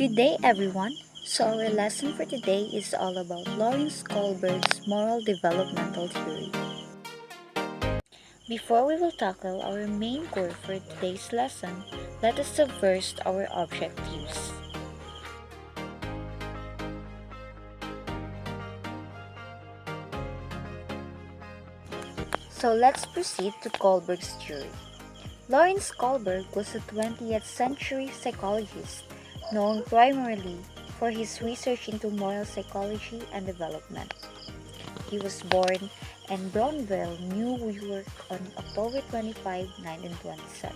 Good day, everyone. So, our lesson for today is all about Lawrence Kohlberg's moral developmental theory. Before we will tackle our main core for today's lesson, let us subvert our objectives. So, let's proceed to Kohlberg's theory. Lawrence Kohlberg was a 20th century psychologist known primarily for his research into moral psychology and development. He was born in Brownville, New York on October 25, 1927.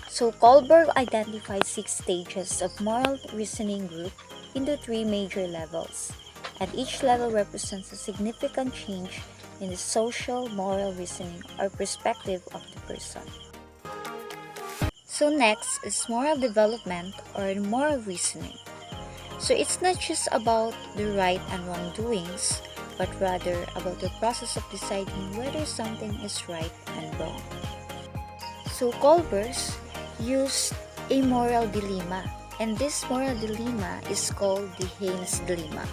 So Kohlberg identified 6 stages of moral reasoning grouped into 3 major levels, and each level represents a significant change in the social, moral reasoning or perspective of the person. So next is moral development or moral reasoning. So it's not just about the right and wrong doings, but rather about the process of deciding whether something is right and wrong. So Kohlberg used a moral dilemma, and this moral dilemma is called the Haynes dilemma.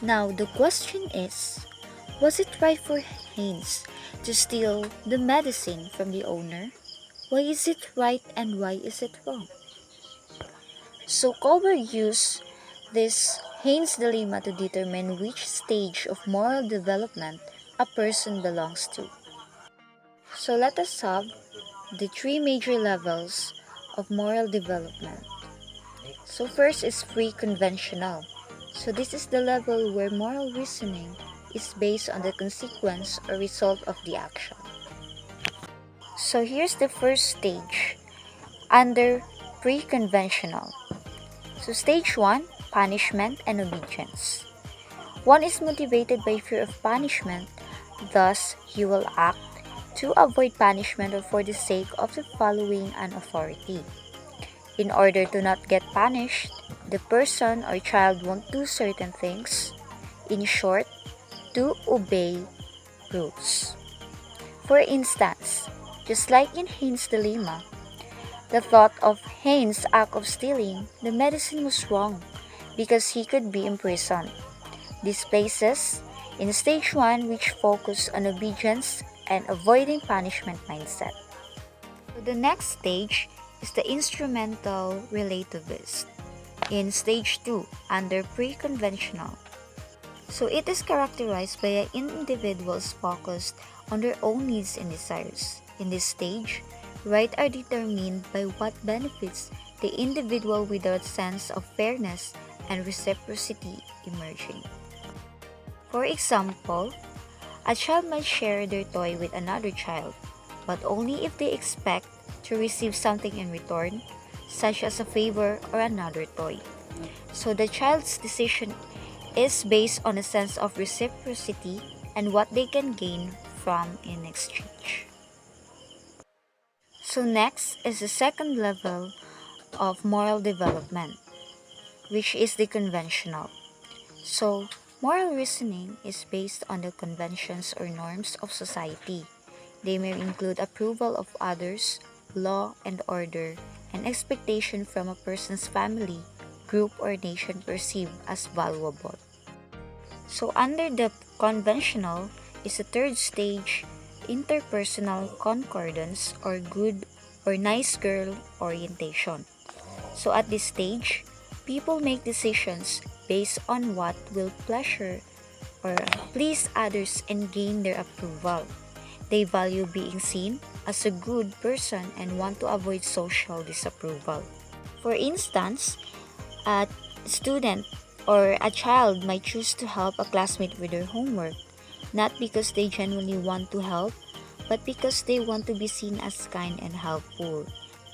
Now the question is, was it right for Haynes to steal the medicine from the owner? Why is it right and why is it wrong? So Kohlberg used this Haynes dilemma to determine which stage of moral development a person belongs to. So let us solve the 3 major levels of moral development. So first is pre-conventional. So this is the level where moral reasoning is based on the consequence or result of the action. So here's the first stage under pre-conventional. So stage 1, punishment and obedience. One is motivated by fear of punishment, thus he will act to avoid punishment or for the sake of following an authority. In order to not get punished, the person or child won't do certain things. In short, to obey rules. For instance, just like in Haynes' dilemma, the thought of Haynes' act of stealing the medicine was wrong because he could be imprisoned. This places in stage 1, which focus on obedience and avoiding punishment mindset. So the next stage is the instrumental relativist in stage 2 under pre-conventional. So it is characterized by individuals focused on their own needs and desires. In this stage, rights are determined by what benefits the individual without sense of fairness and reciprocity emerging. For example, a child might share their toy with another child, but only if they expect to receive something in return, such as a favor or another toy. So the child's decision is based on a sense of reciprocity and what they can gain from in exchange. So next is the second level of moral development, which is the conventional. So moral reasoning is based on the conventions or norms of society. They may include approval of others, law and order, and expectation from a person's family, group, or nation perceived as valuable. So under the conventional is the third stage, interpersonal concordance or good or nice girl orientation. So at this stage, people make decisions based on what will pleasure or please others and gain their approval. They value being seen as a good person and want to avoid social disapproval. For instance, a student or a child might choose to help a classmate with their homework, not because they genuinely want to help, but because they want to be seen as kind and helpful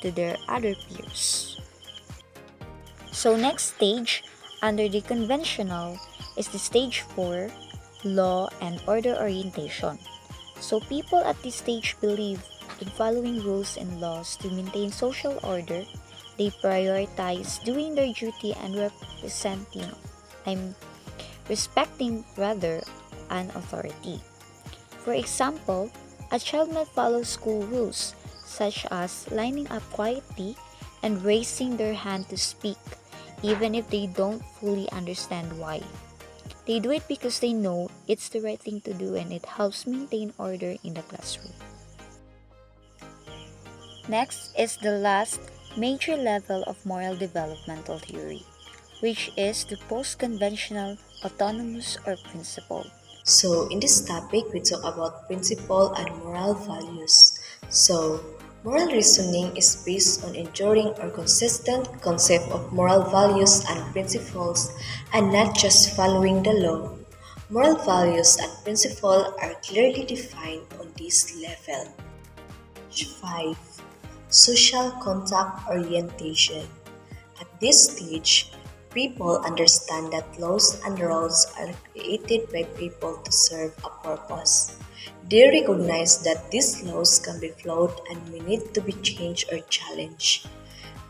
to their other peers. So next stage under the conventional is the stage 4, law and order orientation. So people at this stage believe in following rules and laws to maintain social order. They prioritize doing their duty and respecting rather an authority. For example, A child might follow school rules, such as lining up quietly and raising their hand to speak, even if they don't fully understand why. They do it because they know it's the right thing to do and it helps maintain order in the classroom. Next is the last major level of moral developmental theory, which is the post-conventional autonomous or principle. So, in this topic, we talk about principle and moral values. So, moral reasoning is based on enduring or consistent concept of moral values and principles and not just following the law. Moral values and principles are clearly defined on this level. Stage 5. Social contact orientation. At this stage, people understand that laws and rules are created by people to serve a purpose. They recognize that these laws can be flawed and may need to be changed or challenged.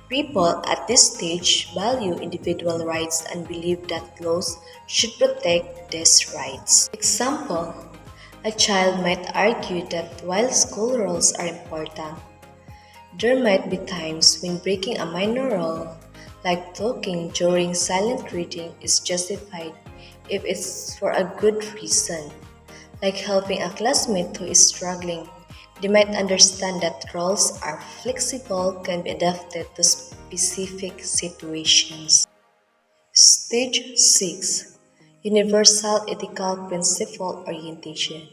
People at this stage value individual rights and believe that laws should protect these rights. Example, a child might argue that while school rules are important, there might be times when breaking a minor rule, like talking during silent reading, is justified if it's for a good reason, like helping a classmate who is struggling. They might understand that rules are flexible, can be adapted to specific situations. Stage 6. Universal Ethical Principle Orientation.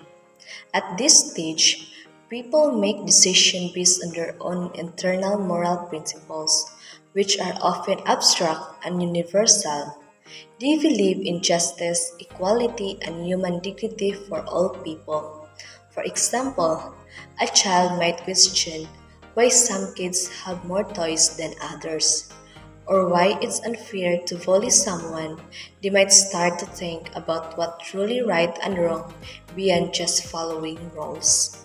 At this stage, people make decisions based on their own internal moral principles, which are often abstract and universal. They believe in justice, equality, and human dignity for all people. For example, a child might question why some kids have more toys than others, or why it's unfair to bully someone. They might start to think about what truly right and wrong beyond just following rules.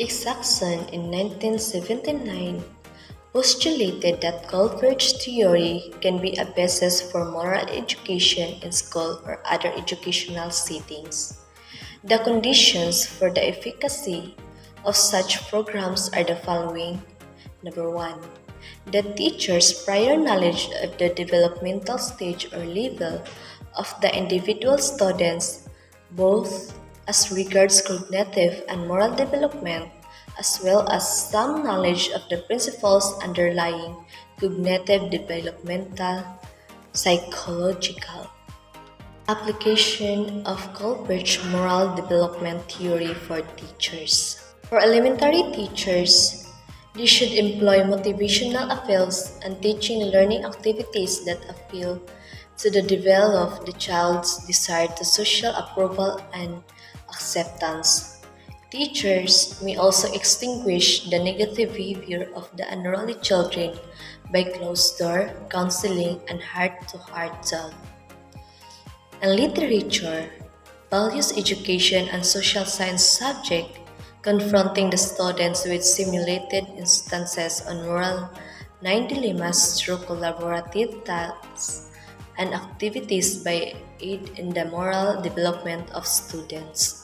Isaacson in 1979 postulated that Kohlberg's theory can be a basis for moral education in school or other educational settings. The conditions for the efficacy of such programs are the following. Number 1. The teacher's prior knowledge of the developmental stage or level of the individual students, both as regards cognitive and moral development, as well as some knowledge of the principles underlying cognitive developmental psychological. Application of Kohlberg's moral development theory for teachers. For elementary teachers, they should employ motivational appeals and teaching learning activities that appeal to the develop the child's desire to social approval and acceptance. Teachers may also extinguish the negative behavior of the unruly children by closed-door counseling and heart-to-heart talk. And literature, values education and social science subject, confronting the students with simulated instances on moral 9 dilemmas through collaborative tasks and activities by aid in the moral development of students.